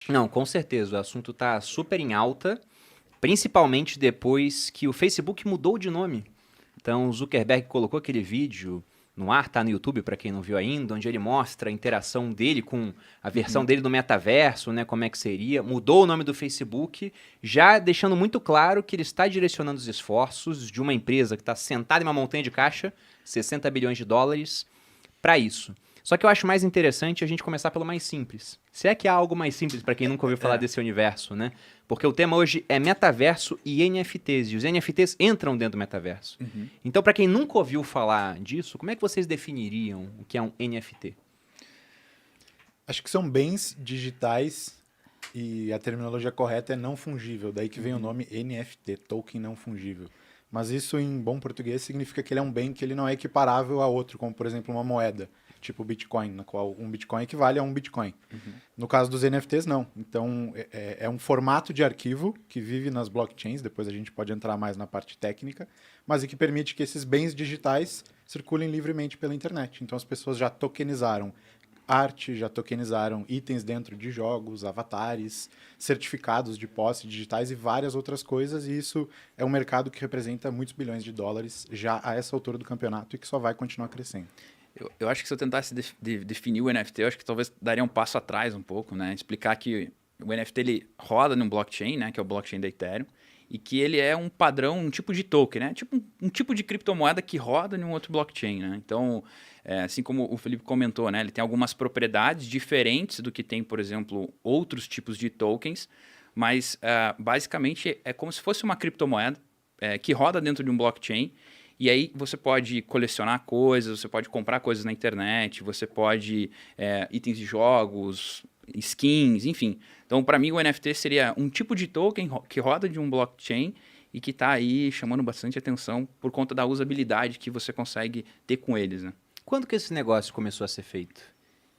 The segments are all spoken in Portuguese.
Não, com certeza. O assunto está super em alta, principalmente depois que o Facebook mudou de nome. Então, o Zuckerberg colocou aquele vídeo no ar, tá no YouTube, para quem não viu ainda, onde ele mostra a interação dele com a versão dele do metaverso, né, como é que seria. Mudou o nome do Facebook, já deixando muito claro que ele está direcionando os esforços de uma empresa que está sentada em uma montanha de caixa, 60 bilhões de dólares, para isso. Só que eu acho mais interessante a gente começar pelo mais simples. Se é que há algo mais simples para quem nunca ouviu falar desse universo, né? Porque o tema hoje é metaverso e NFTs. E os NFTs entram dentro do metaverso. Então, para quem nunca ouviu falar disso, como é que vocês definiriam o que é um NFT? Acho que são bens digitais e a terminologia correta é não fungível. Daí que vem o nome NFT, token não fungível. Mas isso, em bom português, significa que ele é um bem que ele não é equiparável a outro, como, por exemplo, uma moeda, tipo Bitcoin, na qual um Bitcoin equivale a um Bitcoin. No caso dos NFTs, não. Então, é um formato de arquivo que vive nas blockchains, depois a gente pode entrar mais na parte técnica, mas e que permite que esses bens digitais circulem livremente pela internet. Então, as pessoas já tokenizaram arte, já tokenizaram itens dentro de jogos, avatares, certificados de posse digitais e várias outras coisas, e isso é um mercado que representa muitos bilhões de dólares já a essa altura do campeonato e que só vai continuar crescendo. Eu acho que se eu tentasse definir o NFT, eu acho que talvez daria um passo atrás um pouco, né? Explicar que o NFT ele roda num blockchain, né? Que é o blockchain da Ethereum, e que ele é um padrão, um tipo de token, né? Tipo um tipo de criptomoeda que roda em um outro blockchain, né? Então, assim como o Felipe comentou, né? Ele tem algumas propriedades diferentes do que tem, por exemplo, outros tipos de tokens, mas basicamente é como se fosse uma criptomoeda que roda dentro de um blockchain. E aí você pode colecionar coisas, você pode comprar coisas na internet, você pode itens de jogos, skins, enfim. Então, para mim, o NFT seria um tipo de token que roda de um blockchain e que está aí chamando bastante atenção por conta da usabilidade que você consegue ter com eles, né? Quando que esse negócio começou a ser feito?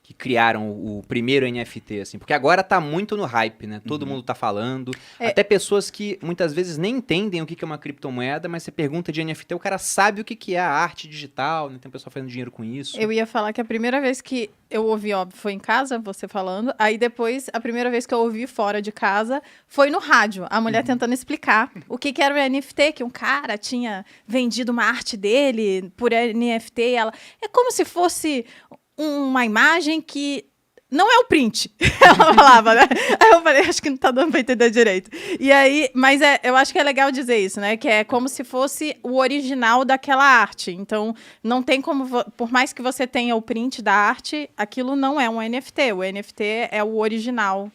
Que criaram o primeiro NFT, assim? Porque agora tá muito no hype, né? Todo mundo tá falando. Até pessoas que muitas vezes nem entendem o que é uma criptomoeda, mas você pergunta de NFT, o cara sabe o que é a arte digital, né? Tem um pessoal fazendo dinheiro com isso. Eu ia falar que a primeira vez que eu ouvi, óbvio, foi em casa, você falando. Aí depois, a primeira vez que eu ouvi fora de casa, foi no rádio. A mulher tentando explicar o que era o NFT, que um cara tinha vendido uma arte dele por NFT. Ela, é como se fosse uma imagem que não é o print, ela falava, né? Aí eu falei, acho que não tá dando pra entender direito. E aí, mas eu acho que é legal dizer isso, né? Que é como se fosse o original daquela arte. Então, não tem como, por mais que você tenha o print da arte, aquilo não é um NFT. O NFT é o original.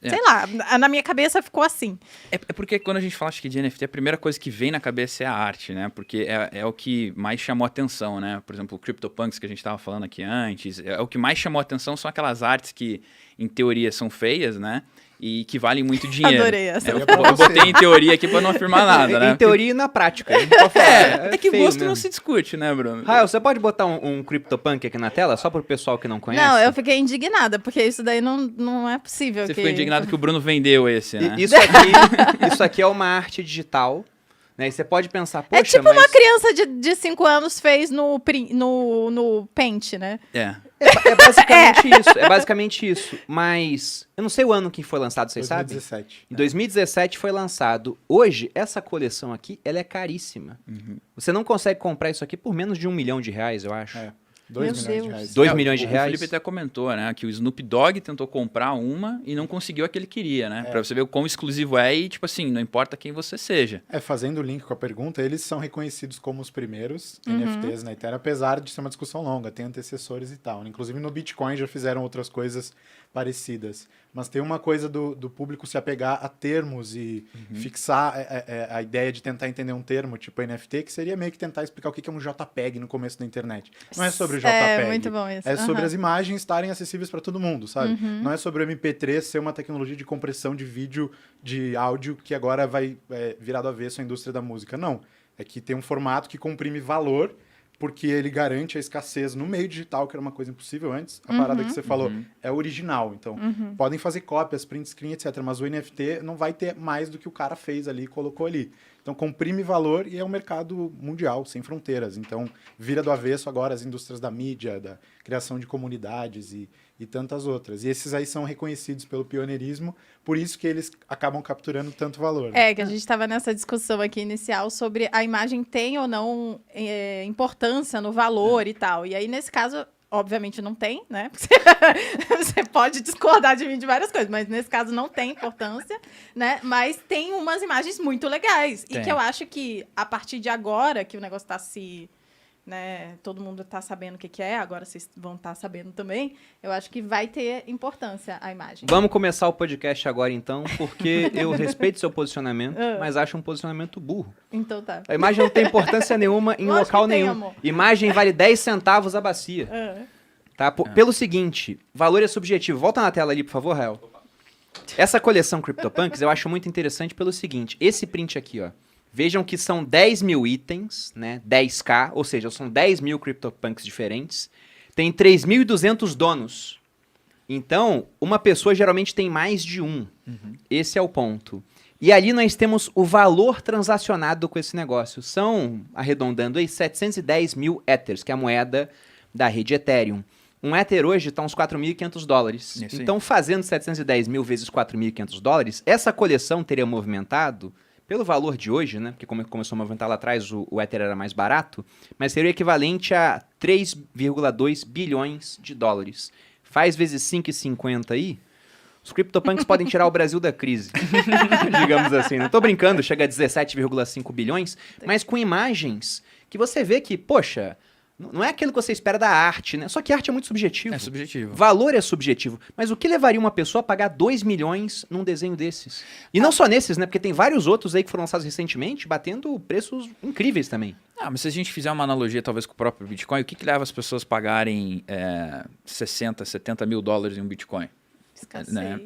Sei lá, na minha cabeça ficou assim. É porque quando a gente fala acho que de NFT, a primeira coisa que vem na cabeça é a arte, né? Porque é o que mais chamou atenção, né? Por exemplo, o CryptoPunks que a gente estava falando aqui antes, o que mais chamou atenção são aquelas artes que, em teoria, são feias, né? E que valem muito dinheiro. Adorei essa. Eu botei em teoria aqui para não afirmar nada, né? Em teoria e na prática. A gente pode falar, É que feio gosto mesmo. não se discute, né, Bruno? Rael, você pode botar um CryptoPunk aqui na tela, só pro pessoal que não conhece? Não, eu fiquei indignada, porque isso daí não é possível. Você ficou indignado que o Bruno vendeu esse, né? Isso aqui é uma arte digital, né? E você pode pensar, poxa, É tipo mas... uma criança de 5 anos fez no Paint, né? É basicamente isso, é basicamente isso. Mas eu não sei o ano que foi lançado, vocês sabem? 2017. Em 2017 foi lançado. Hoje, essa coleção aqui, ela é caríssima. Você não consegue comprar isso aqui por menos de R$1 milhão, eu acho. 2 Meu milhões Deus. de reais. 2 milhões de O reais. Felipe até comentou, né, que o Snoop Dogg tentou comprar uma e não conseguiu a que ele queria, né? Pra você ver o quão exclusivo é e, tipo assim, não importa quem você seja. Fazendo o link com a pergunta, eles são reconhecidos como os primeiros NFTs na Ethereum, apesar de ser uma discussão longa, tem antecessores e tal. Inclusive no Bitcoin já fizeram outras coisas parecidas. Mas tem uma coisa do público se apegar a termos e fixar a ideia de tentar entender um termo, tipo NFT, que seria meio que tentar explicar o que é um JPEG no começo da internet. Não é sobre o JPEG. É, muito bom isso. É sobre as imagens estarem acessíveis para todo mundo, sabe? Não é sobre o MP3 ser uma tecnologia de compressão de vídeo, de áudio, que agora vai virar do avesso à indústria da música. Não. É que tem um formato que comprime valor, porque ele garante a escassez no meio digital, que era uma coisa impossível antes. A parada que você falou é original. Então, podem fazer cópias, print screen, etc. Mas o NFT não vai ter mais do que o cara fez ali e colocou ali. Então, comprime valor e é um mercado mundial, sem fronteiras. Então, vira do avesso agora as indústrias da mídia, da criação de comunidades e e tantas outras. E esses aí são reconhecidos pelo pioneirismo, por isso que eles acabam capturando tanto valor. Né? Que a gente estava nessa discussão aqui inicial sobre a imagem tem ou não importância no valor e tal. E aí, nesse caso, obviamente não tem, né? Você pode discordar de mim de várias coisas, mas nesse caso não tem importância, né? Mas tem umas imagens muito legais. E que eu acho que, a partir de agora, que o negócio está se... né, todo mundo está sabendo o que é, agora vocês vão estar sabendo também, eu acho que vai ter importância a imagem. Vamos começar o podcast agora, então, porque eu respeito seu posicionamento, mas acho um posicionamento burro. Então tá. A imagem não tem importância nenhuma em Lógico local que tem, nenhum. amor. Imagem vale 10 centavos a bacia. Tá? Pelo seguinte, valor é subjetivo. Volta na tela ali, por favor, Rael. Essa coleção CryptoPunks eu acho muito interessante pelo seguinte, esse print aqui, ó. Vejam que são 10 mil itens, né? 10k, ou seja, são 10 mil CryptoPunks diferentes. Tem 3.200 donos. Então, uma pessoa geralmente tem mais de um. Esse é o ponto. E ali nós temos o valor transacionado com esse negócio. São, arredondando aí, 710 mil Ethers, que é a moeda da rede Ethereum. Um Ether hoje está uns $4.500. Então, fazendo 710 mil vezes $4.500, essa coleção teria movimentado... Pelo valor de hoje, né? Porque como começou a movimentar lá atrás, o Ether era mais barato, mas seria o equivalente a 3,2 bilhões de dólares. Faz vezes 5,50 aí, os CryptoPunks podem tirar o Brasil da crise. Digamos assim. Não tô brincando, chega a 17,5 bilhões, mas com imagens que você vê que, poxa... Não é aquilo que você espera da arte, né? Só que arte é muito subjetivo. É subjetivo. Valor é subjetivo. Mas o que levaria uma pessoa a pagar 2 milhões num desenho desses? E não só nesses, né? Porque tem vários outros aí que foram lançados recentemente, batendo preços incríveis também. Mas se a gente fizer uma analogia talvez com o próprio Bitcoin, o que leva as pessoas a pagarem 60, 70 mil dólares em um Bitcoin? Escassez. Né?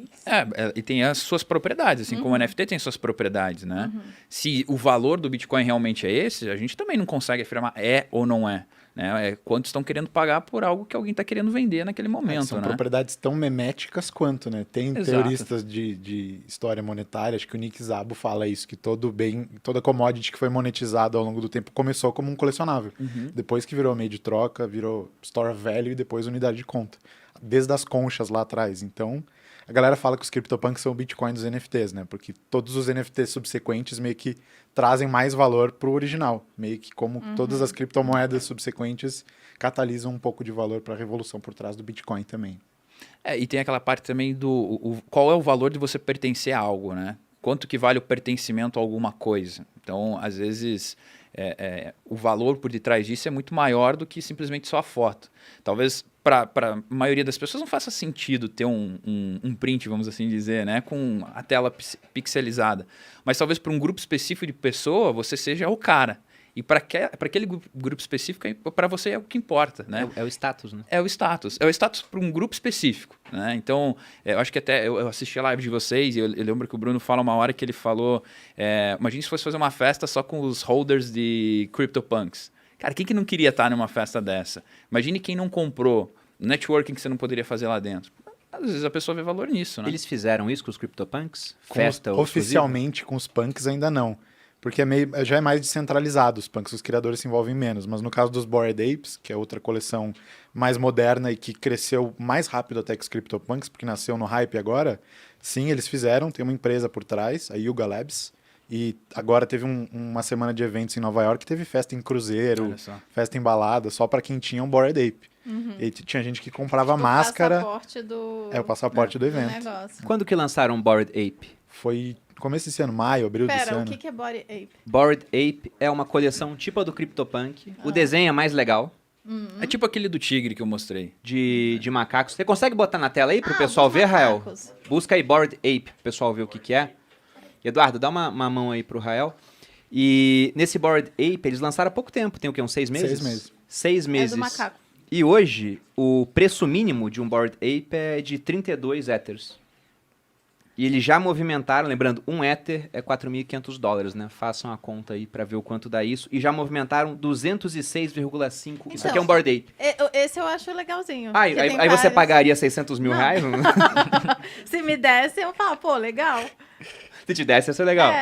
E tem as suas propriedades, assim como o NFT tem suas propriedades, né? Se o valor do Bitcoin realmente é esse, a gente também não consegue afirmar é ou não é. Né? Quanto estão querendo pagar por algo que alguém está querendo vender naquele momento. São né? propriedades tão meméticas quanto, né? Tem teoristas de história monetária, acho que o Nick Szabo fala isso, que toda commodity que foi monetizada ao longo do tempo começou como um colecionável. Depois que virou meio de troca, virou store of value e depois unidade de conta. Desde as conchas lá atrás. Então, a galera fala que os CryptoPunks são o Bitcoin dos NFTs, né? Porque todos os NFTs subsequentes meio que trazem mais valor pro original. Meio que como todas as criptomoedas subsequentes catalisam um pouco de valor para a revolução por trás do Bitcoin também. E tem aquela parte também do qual é o valor de você pertencer a algo, né? Quanto que vale o pertencimento a alguma coisa? Então, às vezes, o valor por detrás disso é muito maior do que simplesmente só a foto. Talvez para a maioria das pessoas não faça sentido ter um print, vamos assim dizer, né? Com a tela pixelizada. Mas talvez para um grupo específico de pessoa, você seja o cara. E para aquele grupo específico, para você é o que importa, né? É o status, né? É o status. É o status para um grupo específico, né? Então, eu acho que até eu assisti a live de vocês e eu lembro que o Bruno fala uma hora que ele falou, imagina se fosse fazer uma festa só com os holders de CryptoPunks. Cara, quem que não queria estar numa festa dessa? Imagine quem não comprou, networking que você não poderia fazer lá dentro. Às vezes a pessoa vê valor nisso, né? Eles fizeram isso com os CryptoPunks? Oficialmente com os punks ainda não. Porque já é mais descentralizado os punks, os criadores se envolvem menos. Mas no caso dos Bored Apes, que é outra coleção mais moderna e que cresceu mais rápido até que os CryptoPunks, porque nasceu no hype agora, sim, eles fizeram, tem uma empresa por trás, a Yuga Labs, e agora teve uma semana de eventos em Nova York, teve festa em cruzeiro, festa em balada, só para quem tinha um Bored Ape. E tinha gente que comprava máscara. O passaporte do evento. Quando que lançaram Bored Ape? Foi começo desse ano, maio, abril desse ano. O que é Bored Ape? Bored Ape é uma coleção tipo a do CryptoPunk. O desenho é mais legal. É tipo aquele do tigre que eu mostrei. De macacos. Você consegue botar na tela aí pro pessoal ver, Rael? Busca aí Bored Ape, pro pessoal ver o que é. Eduardo, dá uma mão aí pro Rael. E nesse Bored Ape, eles lançaram há pouco tempo. Tem o quê? Uns 6 meses? 6 meses. 6 meses. É do macaco. E hoje, o preço mínimo de um Bored Ape é de 32 Ethers. E eles já movimentaram, lembrando, um Ether é $4.500, né? Façam a conta aí pra ver o quanto dá isso. E já movimentaram 206,5. Então, Isso aqui é um Bored Ape. Esse eu acho legalzinho. Aí você pagaria 600 mil reais? Se me desse, eu falo, pô, legal. Se te desse, ia ser legal.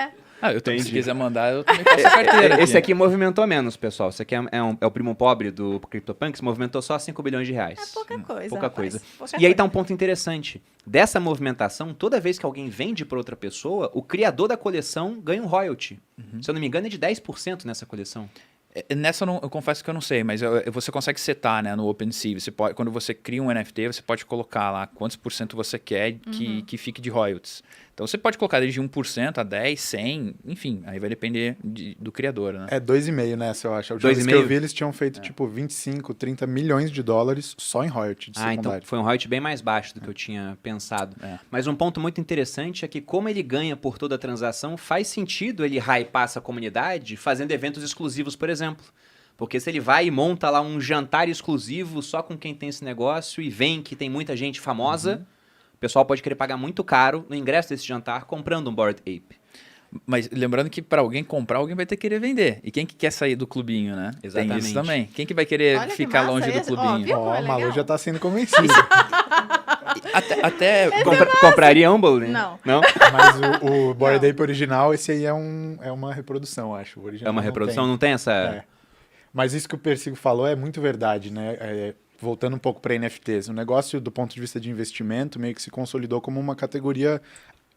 Eu também, se quiser mandar, eu também passo a carteira. Esse aqui movimentou menos, pessoal. Esse aqui é o primo pobre do CryptoPunks, movimentou só 5 bilhões de reais. É pouca coisa. Pouca coisa. Pouca E aí coisa. tá um ponto interessante. Dessa movimentação, toda vez que alguém vende para outra pessoa, o criador da coleção ganha um royalty. Se eu não me engano, é de 10% nessa coleção. Nessa eu confesso que eu não sei, mas você consegue setar, né, no OpenSea. Você pode, quando você cria um NFT, você pode colocar lá quantos por cento você quer que fique de royalties. Então você pode colocar desde 1% a 10, 100, enfim, aí vai depender do criador, né? É 2,5 nessa, eu acho. A última vez que 2,5? eu vi, eles tinham feito tipo 25, 30 milhões de dólares só em royalty de Então secundário. foi um royalty bem mais baixo do que eu tinha pensado. Mas um ponto muito interessante é que como ele ganha por toda a transação, faz sentido ele hypar essa comunidade fazendo eventos exclusivos, por exemplo. Porque se ele vai e monta lá um jantar exclusivo só com quem tem esse negócio e vem que tem muita gente famosa, o pessoal pode querer pagar muito caro no ingresso desse jantar comprando um Bored Ape. Mas lembrando que para alguém comprar, alguém vai ter que querer vender. E quem que quer sair do clubinho, né? Exatamente. Tem isso também. Quem que vai querer Olha que ficar massa longe do esse. Ó, clubinho? viu? Ó, é o Malu legal. já tá sendo convencido. Até Compraria Humble? Não. Não? Mas o Bored Não. Ape original, esse aí é uma reprodução, eu acho. O original É uma não reprodução, tem. não tem essa... É. Mas isso que o Persigo falou é muito verdade, né? Voltando um pouco para NFTs, o negócio do ponto de vista de investimento meio que se consolidou como uma categoria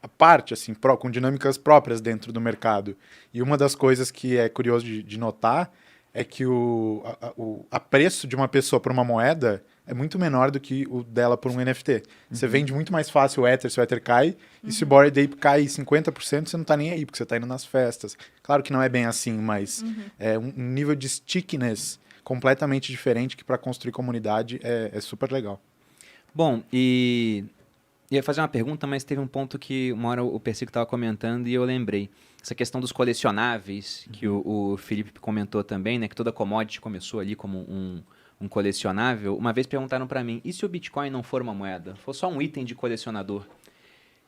à parte, assim, com dinâmicas próprias dentro do mercado. E uma das coisas que é curioso de notar é que o preço de uma pessoa por uma moeda é muito menor do que o dela por um NFT. Você vende muito mais fácil o Ether, se o Ether cai, e se o Bored Ape cai 50%, você não tá nem aí, porque você tá indo nas festas. Claro que não é bem assim, mas é um nível de stickiness completamente diferente que para construir comunidade é super legal. Bom, e ia fazer uma pergunta, mas teve um ponto que uma hora o Persico estava comentando e eu lembrei. Essa questão dos colecionáveis, que o Felipe comentou também, né? Que toda commodity começou ali como um colecionável. Uma vez perguntaram para mim, e se o Bitcoin não for uma moeda? For só um item de colecionador?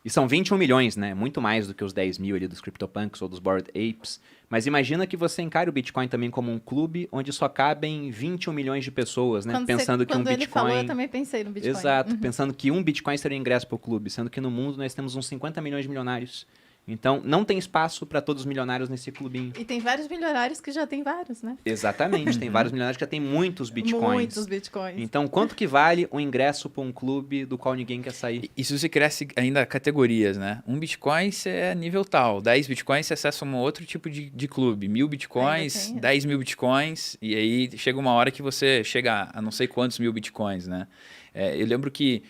E são 21 milhões, né? Muito mais do que os 10 mil ali dos CryptoPunks ou dos Bored Apes. Mas imagina que você encare o Bitcoin também como um clube onde só cabem 21 milhões de pessoas, né? Pensando que um quando ele Bitcoin... falou, eu também pensei no Bitcoin. Exato, pensando que um Bitcoin seria o ingresso para o clube, sendo que no mundo nós temos uns 50 milhões de milionários. Então, não tem espaço para todos os milionários nesse clubinho. E tem vários milionários que já tem vários, né? Exatamente, tem vários milionários que já tem muitos Bitcoins. Muitos Bitcoins. Então, quanto que vale um ingresso para um clube do qual ninguém quer sair? E se você cresce ainda categorias, né? 1 Bitcoin você é nível tal, 10 Bitcoins você acessa um outro tipo de clube, 1000 Bitcoins, Ainda tem, 10 mil Bitcoins, e aí chega uma hora que você chega a não sei quantos mil Bitcoins, né? Eu lembro que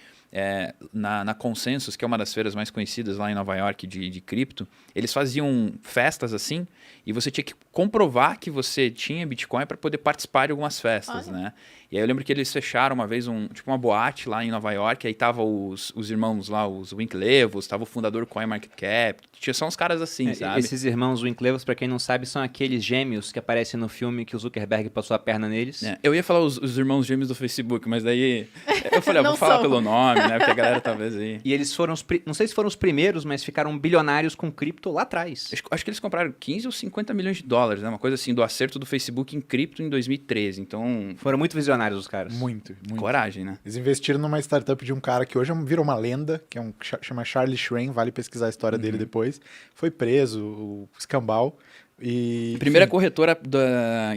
na Consensus, que é uma das feiras mais conhecidas lá em Nova York de cripto, eles faziam festas assim, e você tinha que comprovar que você tinha Bitcoin para poder participar de algumas festas, Olha. né? E aí eu lembro que eles fecharam uma vez uma boate lá em Nova York, aí tava os irmãos lá, os Winklevos, tava o fundador do CoinMarketCap, tinha só uns caras assim, sabe? Esses irmãos Winklevos, para quem não sabe, são aqueles gêmeos que aparecem no filme que o Zuckerberg passou a perna neles. Eu ia falar os irmãos gêmeos do Facebook, mas daí eu falei, Não vou falar são. pelo nome, né? Porque a galera talvez aí... E eles foram, não sei se foram os primeiros, mas ficaram bilionários com cripto lá atrás. Acho que eles compraram 15 ou 50 milhões de dólares, né? Uma coisa assim, do acerto do Facebook em cripto em 2013. Então, Foram muito visionários os caras. Muito. coragem, né? Eles investiram numa startup de um cara que hoje virou uma lenda, que chama Charlie Schrein, vale pesquisar a história dele depois. Foi preso, o escambau. E, Primeira enfim, corretora da...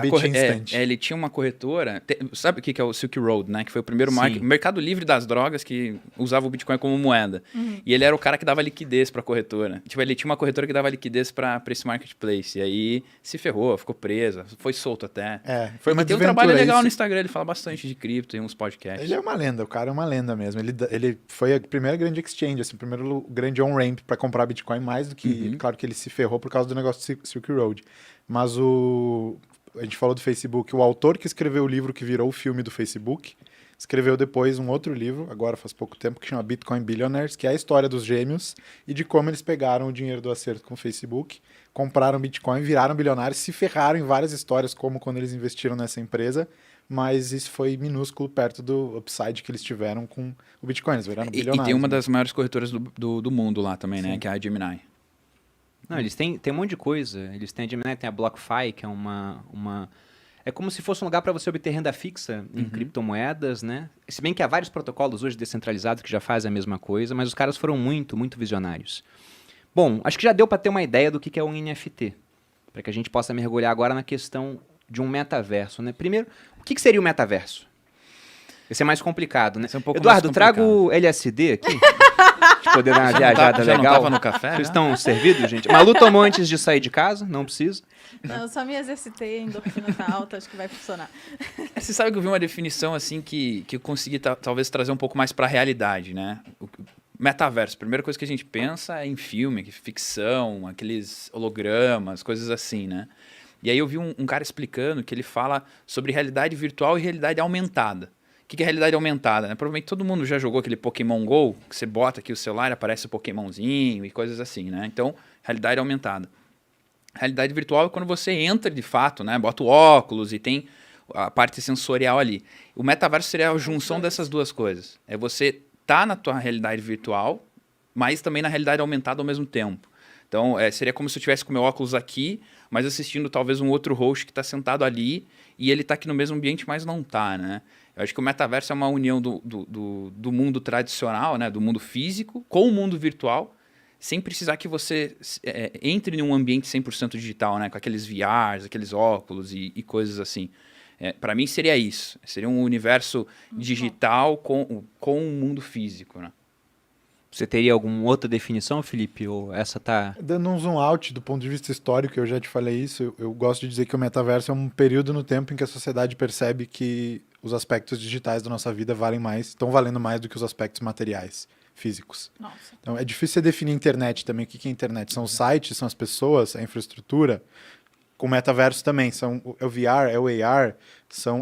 Bit Instant. Ele tinha uma corretora... Sabe o que é o Silk Road, né? Que foi o primeiro Sim. mercado livre das drogas que usava o Bitcoin como moeda. E ele era o cara que dava liquidez pra corretora. Tipo, ele tinha uma corretora que dava liquidez pra esse marketplace. E aí se ferrou, ficou presa, foi solto até. foi uma Mas tem um trabalho desventura legal isso. no Instagram, ele fala bastante de cripto e uns podcasts. Ele é uma lenda, o cara é uma lenda mesmo. Ele foi a primeira grande exchange, assim, o primeiro grande on-ramp para comprar Bitcoin, mais do que... Claro que ele se ferrou por causa do negócio do Silk Road. Mas a gente falou do Facebook, o autor que escreveu o livro que virou o filme do Facebook, escreveu depois um outro livro, agora faz pouco tempo, que chama Bitcoin Billionaires, que é a história dos gêmeos e de como eles pegaram o dinheiro do acerto com o Facebook, compraram Bitcoin, viraram bilionários, se ferraram em várias histórias, como quando eles investiram nessa empresa, mas isso foi minúsculo perto do upside que eles tiveram com o Bitcoin, eles viraram bilionários. E tem uma né? das maiores corretoras do mundo lá também, né? Sim. Que é a Gemini. Não, eles têm um monte de coisa. Eles têm a Gemini, tem a BlockFi, que é uma... É como se fosse um lugar para você obter renda fixa em criptomoedas, né? Se bem que há vários protocolos hoje descentralizados que já fazem a mesma coisa, mas os caras foram muito, muito visionários. Bom, acho que já deu para ter uma ideia do que é um NFT, para que a gente possa mergulhar agora na questão de um metaverso, né? Primeiro, o que seria o metaverso? Esse é mais complicado, né? Esse é um pouco Eduardo, mais traga complicado. o LSD aqui, pra poder dar uma viajada Já não legal. tava no café? Vocês já? estão servidos, gente? Malu tomou antes de sair de casa, não precisa. Não, eu só me exercitei, a endorfina tá alta, acho que vai funcionar. Você sabe que eu vi uma definição assim que eu consegui talvez trazer um pouco mais para a realidade, né? O metaverso, a primeira coisa que a gente pensa é em filme, ficção, aqueles hologramas, coisas assim, né? E aí eu vi um cara explicando que ele fala sobre realidade virtual e realidade aumentada. O que é realidade aumentada? Né? Provavelmente todo mundo já jogou aquele Pokémon GO, que você bota aqui o celular e aparece o Pokémonzinho e coisas assim, né? Então, realidade aumentada. Realidade virtual é quando você entra de fato, né? Bota o óculos e tem a parte sensorial ali. O metaverso seria a junção dessas duas coisas. É você tá na tua realidade virtual, mas também na realidade aumentada ao mesmo tempo. Então, seria como se eu tivesse com meu óculos aqui, mas assistindo talvez um outro host que está sentado ali e ele está aqui no mesmo ambiente, mas não está, né? Eu acho que o metaverso é uma união do mundo tradicional, né? Do mundo físico com o mundo virtual, sem precisar que você entre em um ambiente 100% digital, né? Com aqueles VRs, aqueles óculos e coisas assim. Para mim seria isso. Seria um universo digital com um mundo físico, né? Você teria alguma outra definição, Felipe? Ou essa tá... Dando um zoom out do ponto de vista histórico, eu já te falei isso, eu gosto de dizer que o metaverso é um período no tempo em que a sociedade percebe que os aspectos digitais da nossa vida estão valendo mais do que os aspectos materiais, físicos. Nossa. Então é difícil você definir internet também. O que é internet? São os sites, são as pessoas, a infraestrutura. Com o metaverso também, é o VR, é o AR,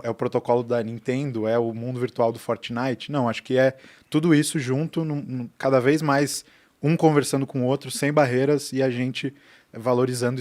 é o protocolo da Nintendo, é o mundo virtual do Fortnite. Não, acho que é tudo isso junto, cada vez mais um conversando com o outro, sem barreiras, e a gente valorizando